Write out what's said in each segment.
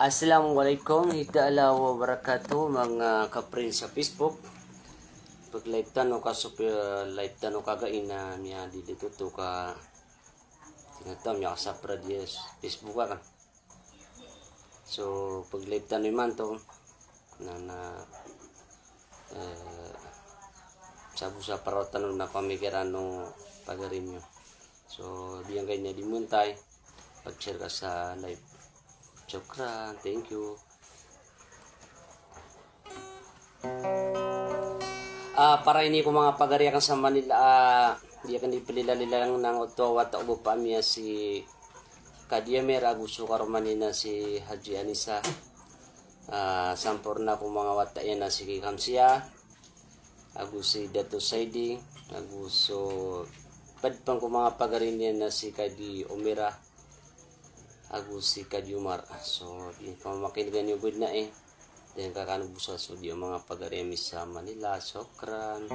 Assalamualaikum warahmatullahi wabarakatuh mga kaprin sa Facebook. Pag live tanong ka so live tanong kagain na niya dito to ka tinatam niya sa pradies Facebook ka. So pag live tanong man to na sabu sa parotan na pamikiran no pagarin nyo. So diyan kayo niya dimuntay pag-share ka sa live. Syukran, thank you. Para ini ko mga pagariakan sa Manila, di akan dipilila-lilang ng otawa at ubo pa miya si Kadiamer Aguso Karomanina si Haji Anisa. Sampur na ko mga wataya na si Kamsia, Agusi Dato Saidi, Aguso padpang ko mga pagarian na si Kadi Omira. Agus si Kajumar. So, yung pamamakinigan yung good na Then, kakanong busa so, yung mga pag-aremis sa Manila. Sokran.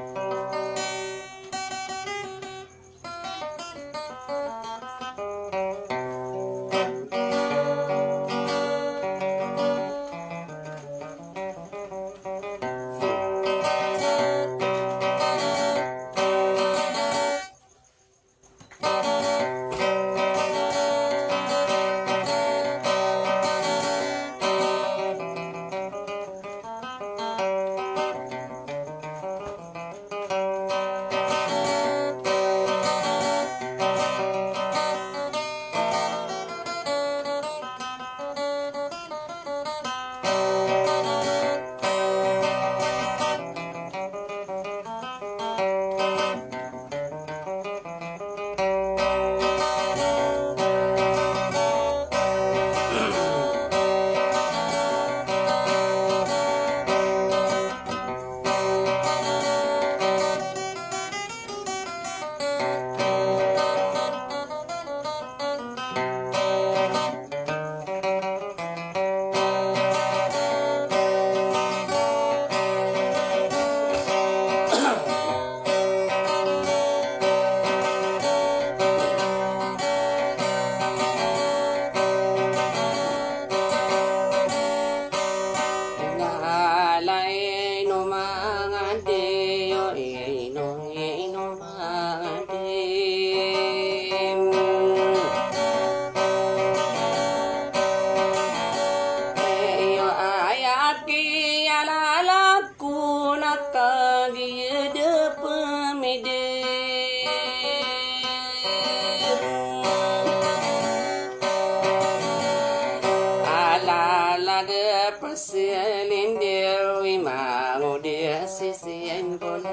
Pasilindil imangu dia sisian kolen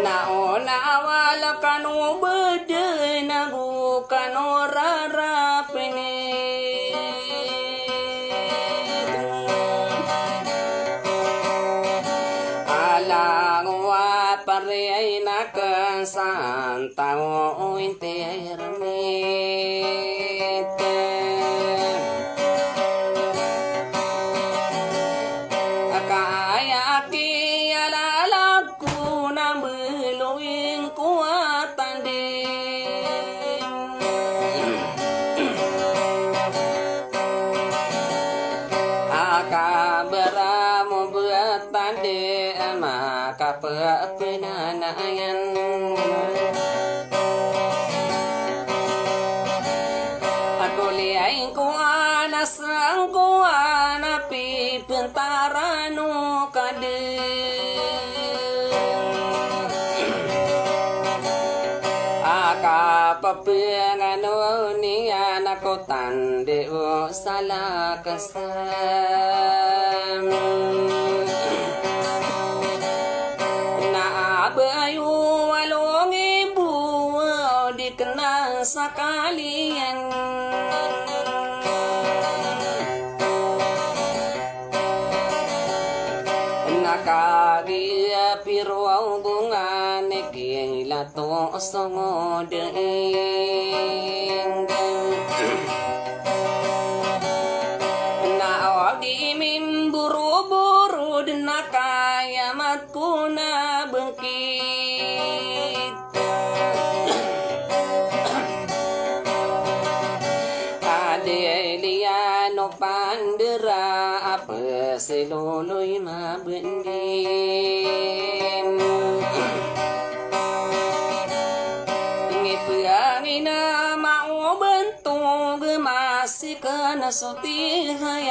naona wala kanu bede nagu kanu rarapene alang wa parei nakan santao penanayan aku liain ko anasang ko anapi pentarano kade aka papengano ni anako tande o salah kesam bayu walong ibu dikenal sekalian nakagia piruang bunga nekila to songo deing na di min buru-buru denakaya mat kuna bengkit no pandera apa seloloy mabendim ngipuangin na mau bentung masih kena sutihayan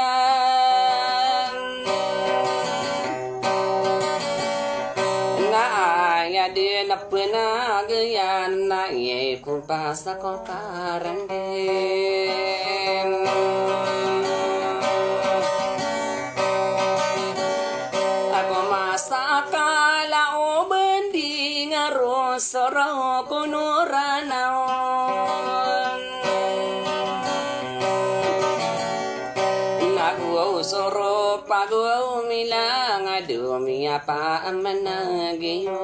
na aya de na penagayan na ye kumpas na kokarandem ako masakala o bendi ngaro soro kunuranaon naguaw soro pagaw milang adumi apa amanagiyon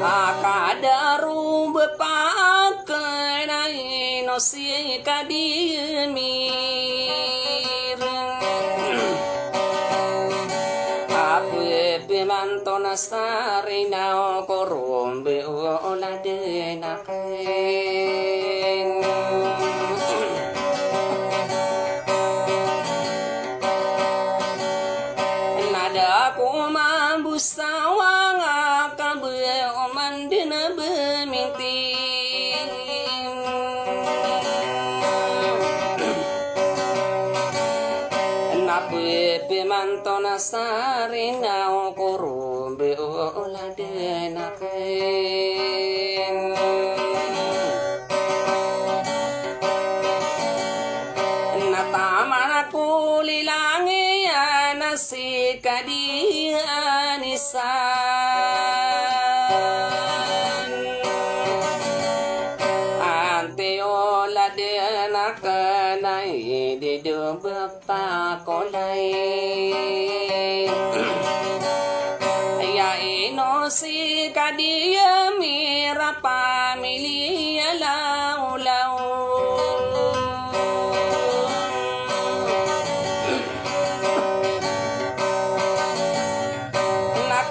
akadaru bepakan no si kadimir ape pimanto nasarina korombe ola denaken nada ko mambusawang akabe oman dina beminting nape pimanto nasarina korombe ola denaken natamana kulilangi si kadianisan ante ola denakanai di bapa kolai ya ino si kadia mira pamilia lau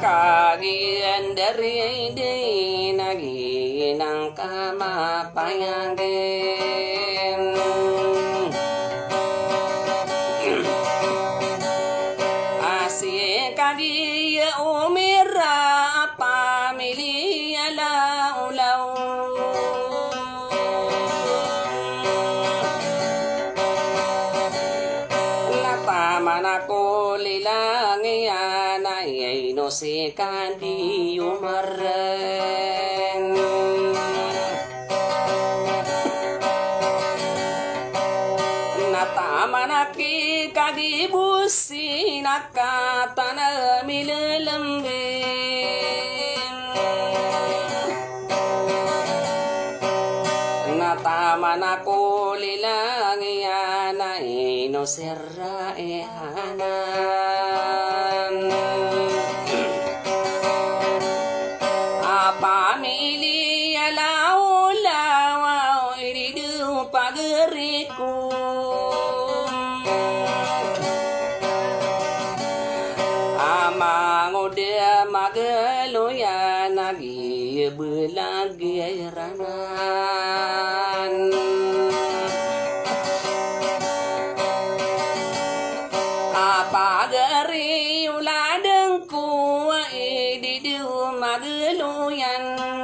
kagian dari di nagi nang kamapayangin asih kagia umira pamilia lau natamanaku lilangian no si kandi umaren natamanaki kagibusi nakatana milelembin natamanaku lilangian no serra ehanan pamilia laulaw iridu pageriku amang udah magaluya nagi belagi ranan apa geri uladengku ididu magaluyan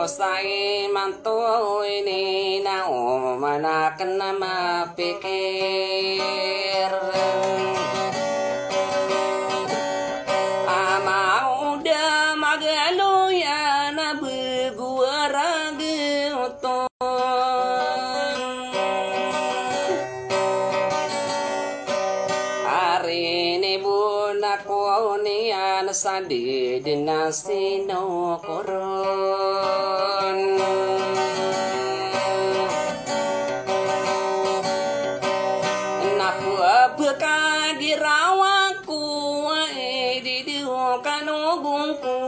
sai manto ini nao manakan nama pikir ama udah magalu ya nabe gua ragu hari ini bun aku nian sandi dinasti no koron napu apakah dirawaku di diukan ogungku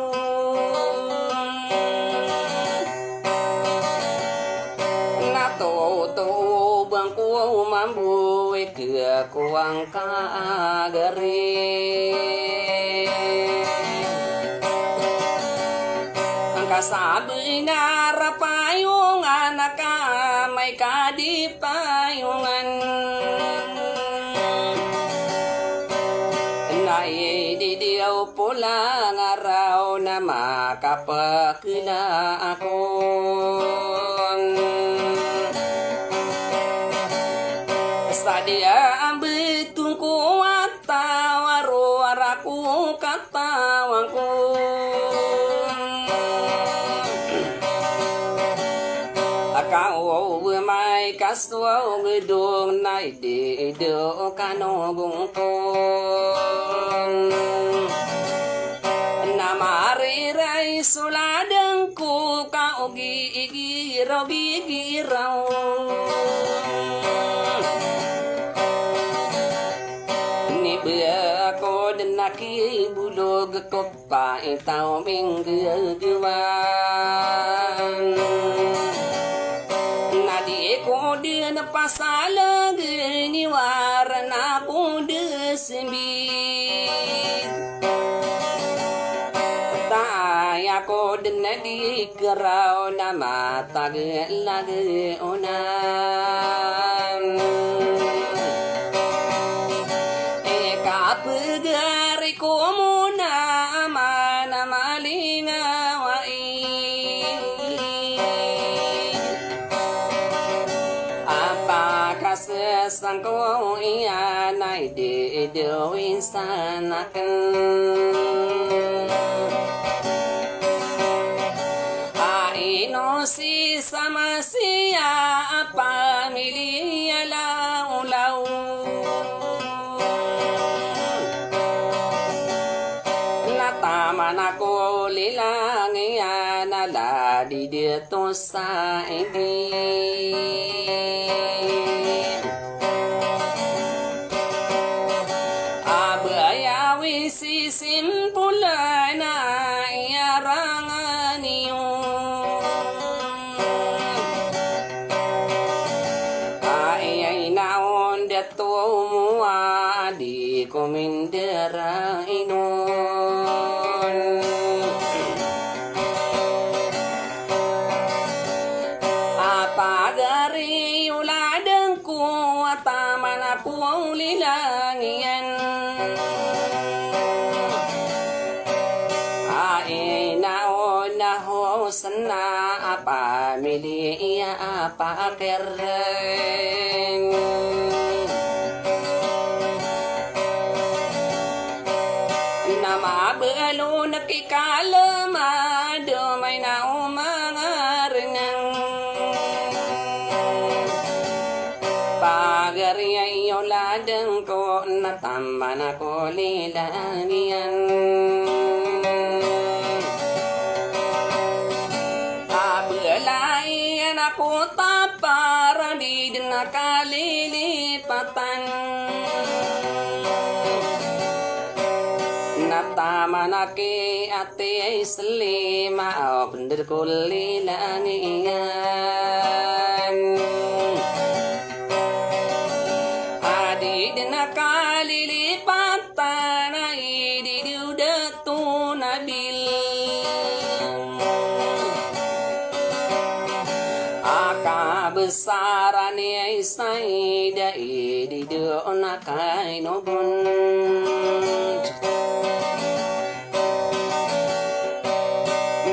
nato to bangku mambu ke kuang ka agare Kasabi na rapayungan ka may kadipayungan naididiyaw pulang araw na makapakila ako sa dia ang bitong ko at tawaro araku katawang ko Akao may kaswaw ngedong na idido kanogong ko na mariray suladang ko kaugigiraw gigiraw niba ako din nakibulog ko pa itaw minggagawan ko din pasalag niwaran ako desembit Taya ko din na di karaw na matagalag unan kapagari ko muna mana malingawai Sesang ko iyan ay diiduin sanakan Aino si sama siya pamilya laulaw Nataman ako lilang iyan aladi dito sa hindi Sisimpulan na iarangan niyo Ay naon dato mua di ko mindera inon Apagari uladang ko at taman ako ang lilangian sana apa milia apa keren nama belu nakikalama domay na umangarenang pagari ay ladang ko nataman ako lilangian Ako para di nakalilipatan Natama na ki ate islima o bener kulilangian Adi di nakalilipatan ay di diudatu nabil Besaran ay say dai di doon na kay nobon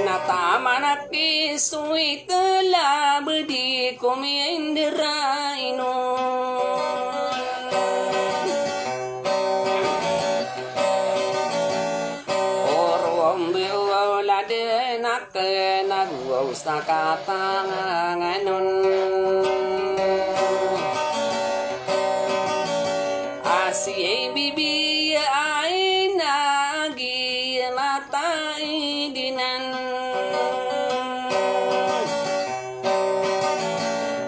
Natama na kisuit labdi kumindiray no Orom biwala de nak nagwaw sa katanganon Si bibi ay nagilatay dinan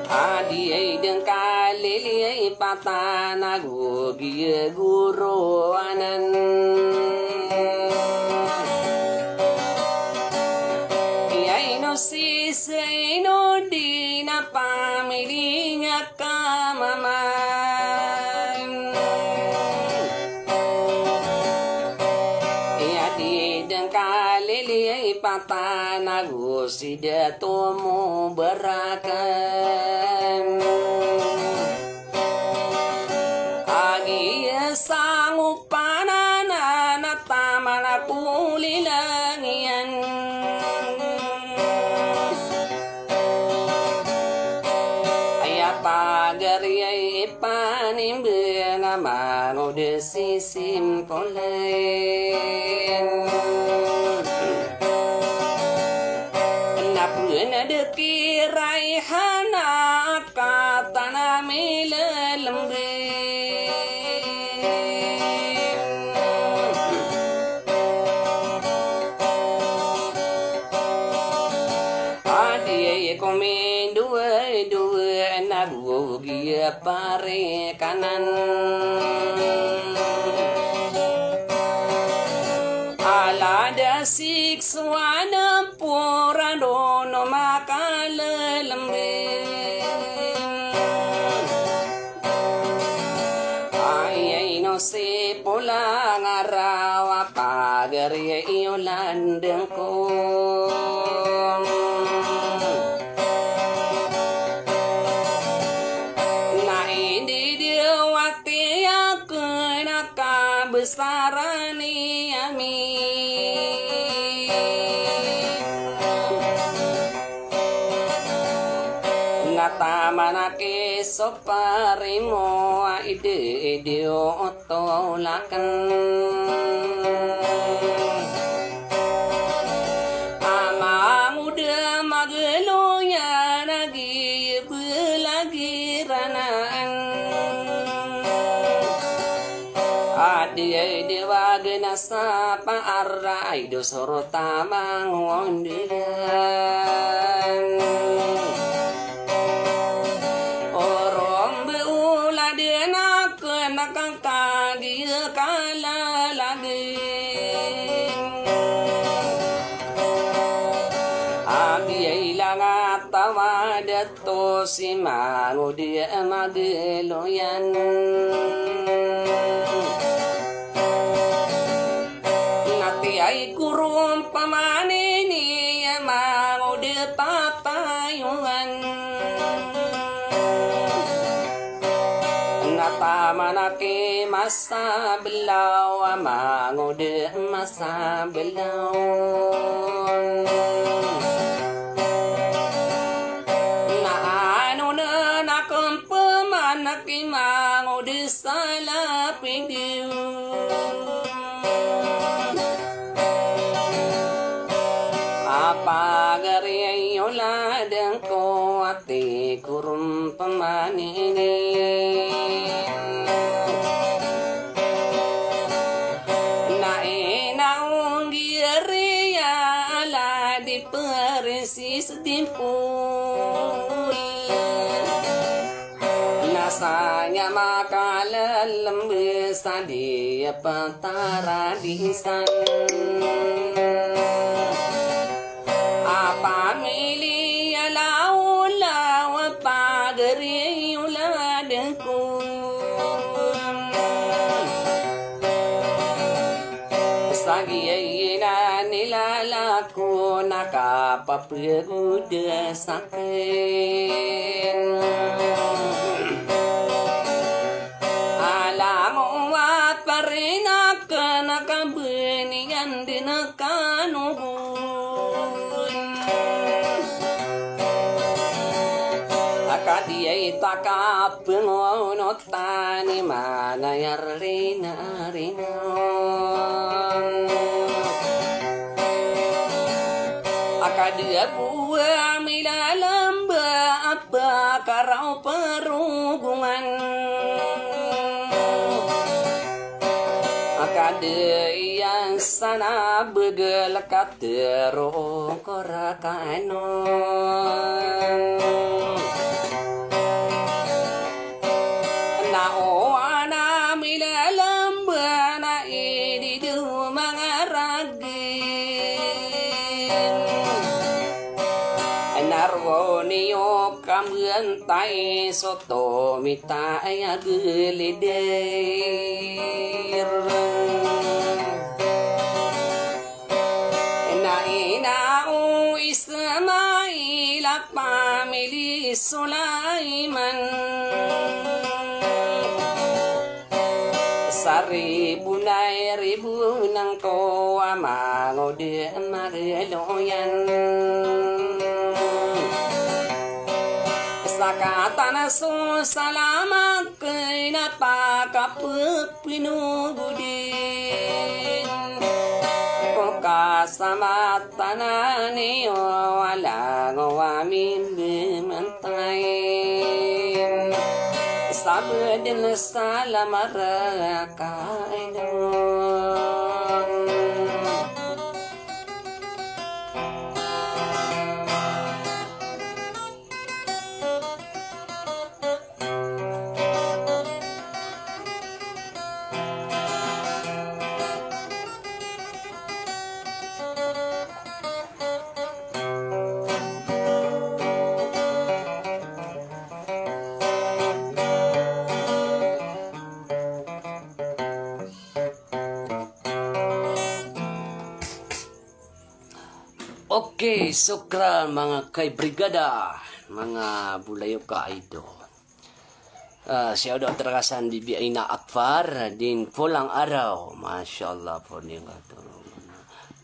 Adi ay dengkalili ay patanagugi guruanan Iyay no si say no di na pamilya di patanago sida tomo berakan agi sangup panana natamana pulilangian ayapagari panimbe namano de sisim polen napuna de kirai hana katana milelembe adie komen dua nagu gia pare kanan alada siksuana puradono makalembe ay no se pola ngarawa pagari iolandeng ko besarani amin ngatamanake soparimo ide otolakan amang udah mageloya lagi belagi ranaan dia dewa genasa paarai do sorota mangondian orang beula dena kena kata dia kala lagi abi ilang atawa dato si mangu dia mageloyan ay kurung pamanini mau de papayuan natamanake masa belau mau de masa belau na anu na kempamanake mau de salah pindiu pagari yoladeng ko ati kurum pamanini naung giria ala di persis timpul nasanya makalalem bisa dia patara disan pamilya laula wa pagari uladku sagiyina nilalaku nakapapuda sakin alamu wa parina kana kabenian dinakanu dia taka pengonot tani mana yarina akadia buah milalamba apa karau perhubungan akadia yang sana begelekat terong korakanon narwoniyo kamyan tay soto mitaya gelidir na Sulaiman sa ribu ng tuwa mangudi mariluyan sakatana salamat kay napakapinugudin kung kasamatan niyo walang amin bimantayin sabi din sa lamarakain Okay, sukran mga kay brigada, mga bulayo ka ito. Siya daw terkasan bibi ay na akfar din pulang araw. Masyaallah po niya katulungan.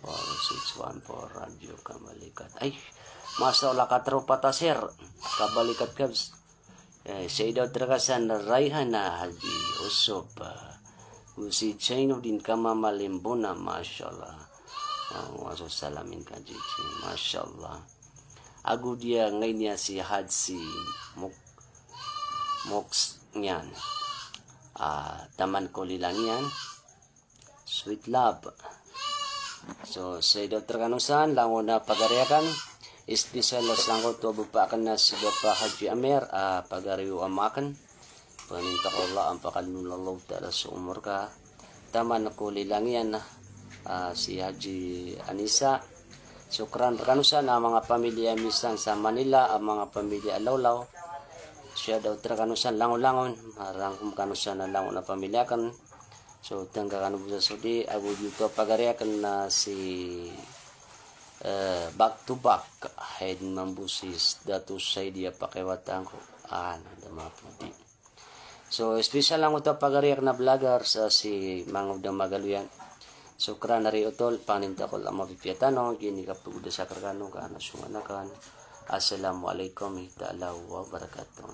4614 radyo kamalikat. Ay, masyaallah katropa ta sir. Kabalikat kabs. Siya daw terkasan Raihan na Haji Usop. Si Chino din kamamalimbuna masyaallah. Waso salamin ka Gigi. Masyaallah. Agu dia ngayon niya si Hadsi Mox niyan. Taman ko lilang yan. Sweet love. So, sa Dr. Kanusan, lango na pagariakan. Espesyal lang ko to bupakan na si Bapa Haji Amer. Pagariyo amakan. Paninta ko Allah ang pakalulalaw tala sa umur ka. Taman ko lilang yan si Haji Anisa. Sukran Kanusan ang mga pamilya misan sa Manila, ang mga pamilya Alawlaw. Siya daw Kanusan langon-langon, marang Kanusan na langon na pamilya kan. So tangga kanu sa Saudi, abu dito pagariakan na si back to back head mambusis datu say dia pakiwatang ko dama pudi. So special lang ito pagariak na vlogger sa si Mangod na Magaluyan. Sukran na rin utol, paninta ko lang mapipiyatano, gini ka pagod sa kargano ka, nasunganakan. Assalamualaikum warahmatullahi wabarakatuh.